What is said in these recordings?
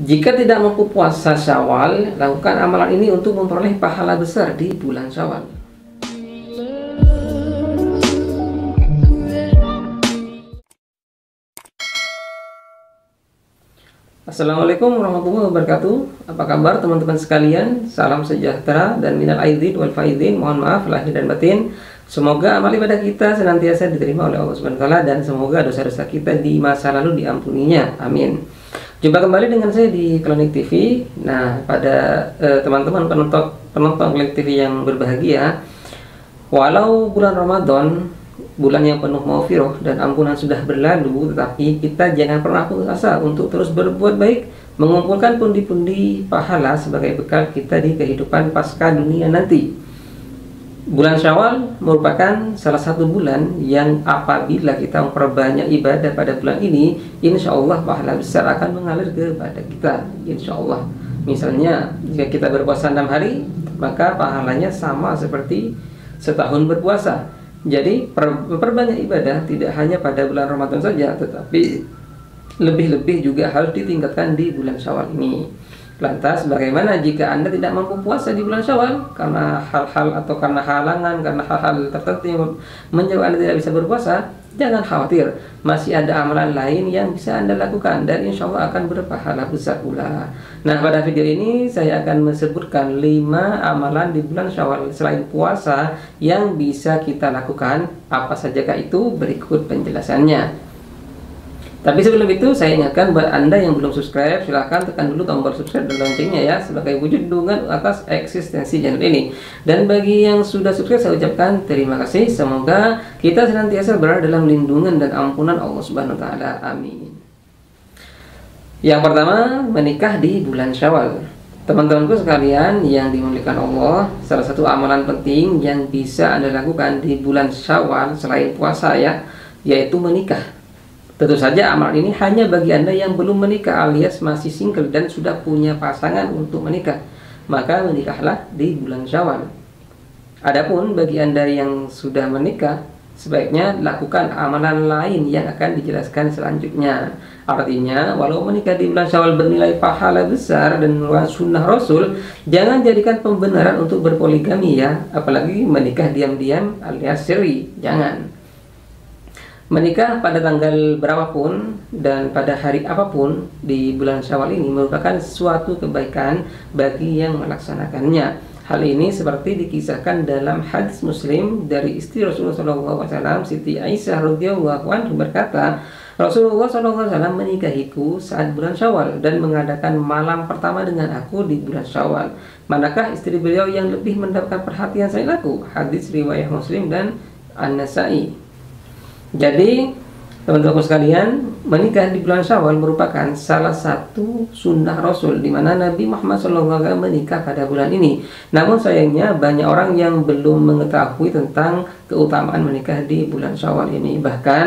Jika tidak mampu puasa Syawal, lakukan amalan ini untuk memperoleh pahala besar di bulan Syawal. Assalamualaikum warahmatullahi wabarakatuh. Apa kabar teman-teman sekalian? Salam sejahtera dan minal aidin wal faidin. Mohon maaf lahir dan batin. Semoga amal ibadah kita senantiasa diterima oleh Allah Subhanahu wa taala dan semoga dosa-dosa kita di masa lalu diampuninya. Amin. Jumpa kembali dengan saya di Klinik TV. Nah, pada teman-teman penonton Klinik TV yang berbahagia, walau bulan Ramadan, bulan yang penuh maghfirah dan ampunan sudah berlalu, tetapi kita jangan pernah putus asa untuk terus berbuat baik, mengumpulkan pundi-pundi pahala sebagai bekal kita di kehidupan pasca dunia nanti. Bulan Syawal merupakan salah satu bulan yang apabila kita memperbanyak ibadah pada bulan ini, insya Allah pahala besar akan mengalir kepada kita, insya Allah. Misalnya jika kita berpuasa 6 hari, maka pahalanya sama seperti setahun berpuasa. Jadi memperbanyak ibadah tidak hanya pada bulan Ramadan saja, tetapi lebih-lebih juga harus ditingkatkan di bulan Syawal ini. Lantas bagaimana jika Anda tidak mampu puasa di bulan Syawal karena hal-hal atau karena halangan, karena hal-hal tertentu yang menyebabkan Anda tidak bisa berpuasa? Jangan khawatir, masih ada amalan lain yang bisa Anda lakukan dan insya Allah akan berpahala besar pula. Nah, pada video ini saya akan sebutkan 5 amalan di bulan Syawal selain puasa yang bisa kita lakukan. Apa sajakah itu? Berikut penjelasannya. Tapi sebelum itu saya ingatkan buat Anda yang belum subscribe, silahkan tekan dulu tombol subscribe dan loncengnya ya, sebagai wujud dukungan atas eksistensi channel ini. Dan bagi yang sudah subscribe saya ucapkan terima kasih. Semoga kita senantiasa berada dalam lindungan dan ampunan Allah Subhanahu wa taala. Amin. Yang pertama, menikah di bulan Syawal. Teman-temanku sekalian yang dimuliakan Allah, salah satu amalan penting yang bisa Anda lakukan di bulan Syawal selain puasa ya, yaitu menikah. Tentu saja amalan ini hanya bagi Anda yang belum menikah alias masih single dan sudah punya pasangan untuk menikah. Maka menikahlah di bulan Syawal. Adapun bagi Anda yang sudah menikah, sebaiknya lakukan amalan lain yang akan dijelaskan selanjutnya. Artinya, walau menikah di bulan Syawal bernilai pahala besar dan merupakan sunnah Rasul, jangan jadikan pembenaran untuk berpoligami ya, apalagi menikah diam-diam alias siri. Jangan. Menikah pada tanggal berapapun dan pada hari apapun di bulan Syawal ini merupakan suatu kebaikan bagi yang melaksanakannya. Hal ini seperti dikisahkan dalam hadis Muslim dari istri Rasulullah SAW, Siti Aisyah radhiyallahu anha berkata, Rasulullah SAW menikahiku saat bulan Syawal dan mengadakan malam pertama dengan aku di bulan Syawal. Manakah istri beliau yang lebih mendapatkan perhatian selain aku? Hadis riwayat Muslim dan An-Nasai. Jadi teman-teman sekalian, menikah di bulan Syawal merupakan salah satu sunnah Rasul di mana Nabi Muhammad SAW menikah pada bulan ini. Namun sayangnya banyak orang yang belum mengetahui tentang keutamaan menikah di bulan Syawal ini. Bahkan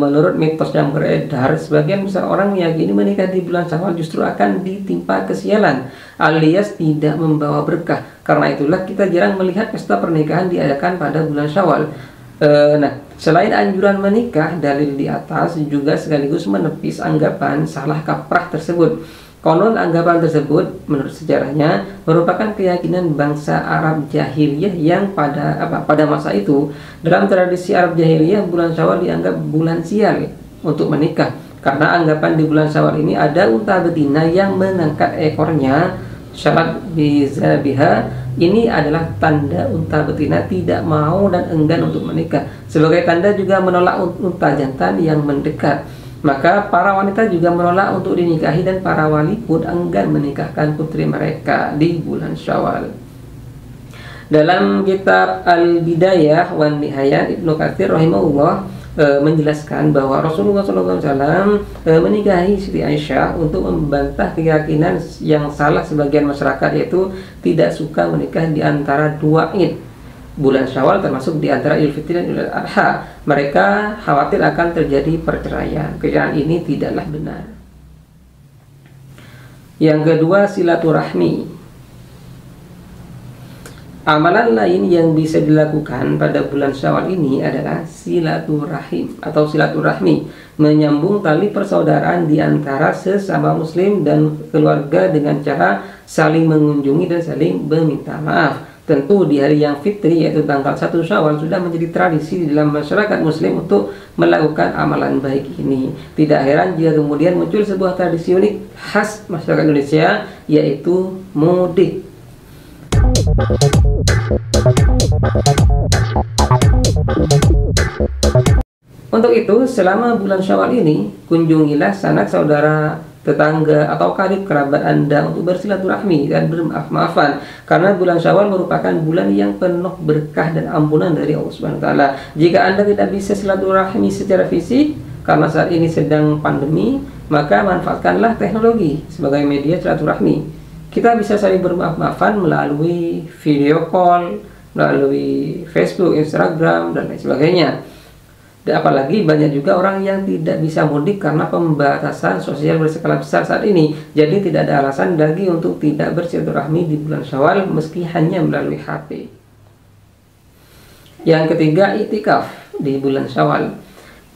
menurut mitos yang beredar, sebagian besar orang meyakini menikah di bulan Syawal justru akan ditimpa kesialan alias tidak membawa berkah. Karena itulah kita jarang melihat pesta pernikahan diadakan pada bulan Syawal. Nah, selain anjuran menikah, dalil di atas juga sekaligus menepis anggapan salah kaprah tersebut. Konon anggapan tersebut menurut sejarahnya merupakan keyakinan bangsa Arab jahiliyah yang pada masa itu, dalam tradisi Arab jahiliyah bulan Syawal dianggap bulan sial untuk menikah. Karena anggapan di bulan Syawal ini ada unta betina yang mengangkat ekornya, syarat bizabiha. Ini adalah tanda unta betina tidak mau dan enggan untuk menikah. Sebagai tanda juga menolak unta jantan yang mendekat. Maka para wanita juga menolak untuk dinikahi dan para wali pun enggan menikahkan putri mereka di bulan Syawal. Dalam kitab Al-Bidayah wan Nihayah, Ibnu Katsir rahimahullah menjelaskan bahwa Rasulullah SAW menikahi Siti Aisyah untuk membantah keyakinan yang salah sebagian masyarakat, yaitu tidak suka menikah di antara 2 Id bulan Syawal, termasuk di antara Idul Fitri dan Idul Adha. Mereka khawatir akan terjadi perceraian. Keyakinan ini tidaklah benar. Yang kedua, silaturahmi. Amalan lain yang bisa dilakukan pada bulan Syawal ini adalah silaturahim atau silaturahmi, menyambung tali persaudaraan di antara sesama muslim dan keluarga dengan cara saling mengunjungi dan saling meminta maaf. Tentu di hari yang fitri yaitu tanggal 1 Syawal sudah menjadi tradisi di dalam masyarakat muslim untuk melakukan amalan baik ini. Tidak heran jika kemudian muncul sebuah tradisi unik khas masyarakat Indonesia, yaitu mudik. Untuk itu, selama bulan Syawal ini, kunjungilah sanak saudara, tetangga, atau karib kerabat Anda untuk bersilaturahmi dan bermaaf-maafan, karena bulan Syawal merupakan bulan yang penuh berkah dan ampunan dari Allah Subhanahu wa taala. Jika Anda tidak bisa silaturahmi secara fisik karena saat ini sedang pandemi, maka manfaatkanlah teknologi sebagai media silaturahmi. Kita bisa saling bermaaf-maafan melalui video call, melalui Facebook, Instagram, dan lain sebagainya. Dan apalagi banyak juga orang yang tidak bisa mudik karena pembatasan sosial berskala besar saat ini. Jadi tidak ada alasan lagi untuk tidak bersilaturahmi di bulan Syawal meski hanya melalui HP. Yang ketiga, iktikaf di bulan Syawal.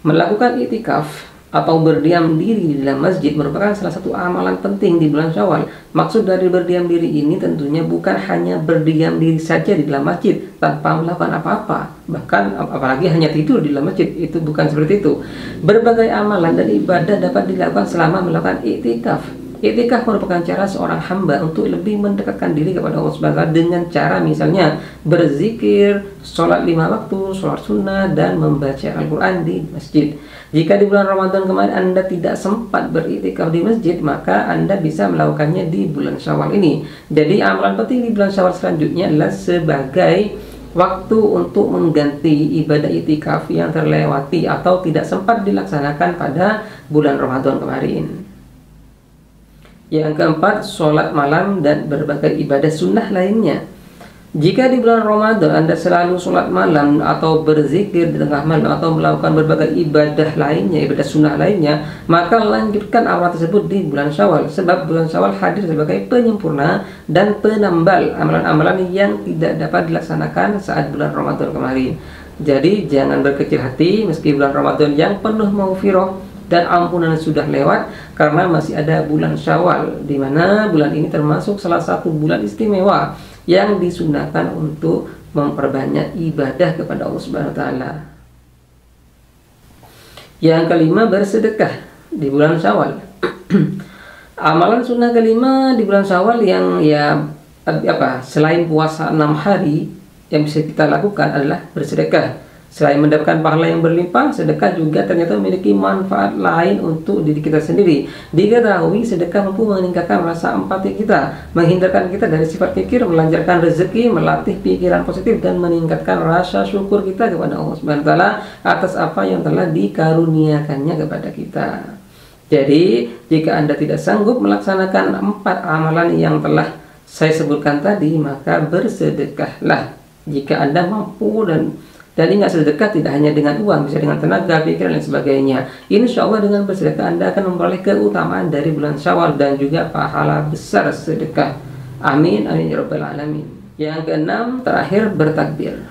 Melakukan iktikaf atau berdiam diri di dalam masjid merupakan salah satu amalan penting di bulan Syawal. Maksud dari berdiam diri ini tentunya bukan hanya berdiam diri saja di dalam masjid tanpa melakukan apa-apa, bahkan apalagi hanya tidur di dalam masjid. Itu bukan seperti itu. Berbagai amalan dan ibadah dapat dilakukan selama melakukan iktikaf. Iktikaf merupakan cara seorang hamba untuk lebih mendekatkan diri kepada Allah SWT dengan cara misalnya berzikir, sholat 5 waktu, sholat sunnah, dan membaca Al-Quran di masjid. Jika di bulan Ramadan kemarin Anda tidak sempat beriktikaf di masjid, maka Anda bisa melakukannya di bulan Syawal ini. Jadi amalan penting di bulan Syawal selanjutnya adalah sebagai waktu untuk mengganti ibadah iktikaf yang terlewati atau tidak sempat dilaksanakan pada bulan Ramadan kemarin. Yang keempat, sholat malam dan berbagai ibadah sunnah lainnya. Jika di bulan Ramadan Anda selalu sholat malam atau berzikir di tengah malam atau melakukan berbagai ibadah lainnya, ibadah sunnah lainnya, maka lanjutkan amalan tersebut di bulan Syawal. Sebab bulan Syawal hadir sebagai penyempurna dan penambal amalan-amalan yang tidak dapat dilaksanakan saat bulan Ramadan kemarin. Jadi jangan berkecil hati meski bulan Ramadan yang penuh maghfirah dan ampunan sudah lewat, karena masih ada bulan Syawal, di mana bulan ini termasuk salah satu bulan istimewa yang disunahkan untuk memperbanyak ibadah kepada Allah Subhanahu wa taala. Yang kelima, bersedekah di bulan Syawal. Amalan sunnah kelima di bulan Syawal yang selain puasa 6 hari yang bisa kita lakukan adalah bersedekah. Selain mendapatkan pahala yang berlimpah, sedekah juga ternyata memiliki manfaat lain untuk diri kita sendiri. Diketahui sedekah mampu meningkatkan rasa empati kita, menghindarkan kita dari sifat pikir, melancarkan rezeki, melatih pikiran positif, dan meningkatkan rasa syukur kita kepada Allah Subhanahu wa taala atas apa yang telah dikaruniakannya kepada kita. Jadi, jika Anda tidak sanggup melaksanakan 4 amalan yang telah saya sebutkan tadi, maka bersedekahlah. Jika Anda mampu dan ingat, sedekah tidak hanya dengan uang, bisa dengan tenaga, pikiran, dan sebagainya. Insya Allah dengan bersedekah Anda akan memperoleh keutamaan dari bulan Syawal dan juga pahala besar sedekah. Amin, amin ya rabbal alamin. Yang keenam, terakhir, bertakbir.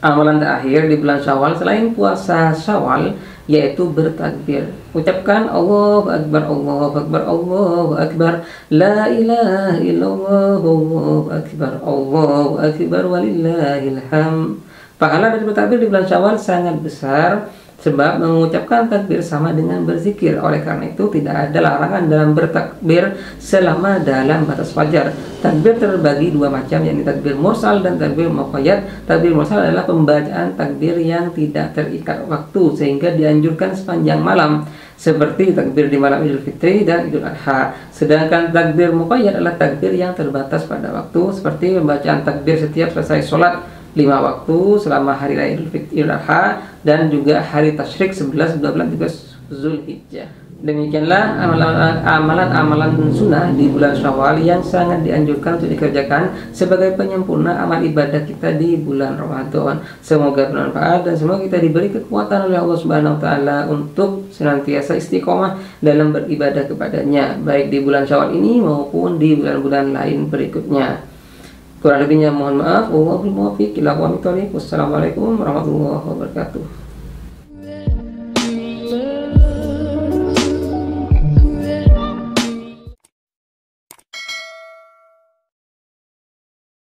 Amalan terakhir di bulan Syawal selain puasa Syawal yaitu bertakbir. Ucapkan Allahu Akbar, Allahu Akbar, Allahu Akbar, la ilaha illallah, Allahu Akbar, Allahu Akbar, walillahil hamd. Pahala dari bertakbir di bulan Syawal sangat besar, sebab mengucapkan takbir sama dengan berzikir. Oleh karena itu tidak ada larangan dalam bertakbir selama dalam batas wajar. Takbir terbagi 2 macam, yakni takbir mursal dan takbir muqayyad. Takbir mursal adalah pembacaan takbir yang tidak terikat waktu sehingga dianjurkan sepanjang malam, seperti takbir di malam Idul Fitri dan Idul Adha. Sedangkan takbir muqayyad adalah takbir yang terbatas pada waktu, seperti pembacaan takbir setiap selesai sholat 5 waktu selama hari raya Idul Fitri, Idul Adha, dan juga hari tasyrik 11, 12, 13 Zulhijjah. Demikianlah amalan-amalan sunnah di bulan Syawal yang sangat dianjurkan untuk dikerjakan sebagai penyempurna amal ibadah kita di bulan Ramadan. Semoga bermanfaat dan semoga kita diberi kekuatan oleh Allah Subhanahu wa taala untuk senantiasa istiqomah dalam beribadah kepadanya, baik di bulan Syawal ini maupun di bulan-bulan lain berikutnya. Kurang lebihnya mohon maaf. Wallahul muwaffiq ila aqwamit thoriq. Wassalamualaikum warahmatullahi wabarakatuh.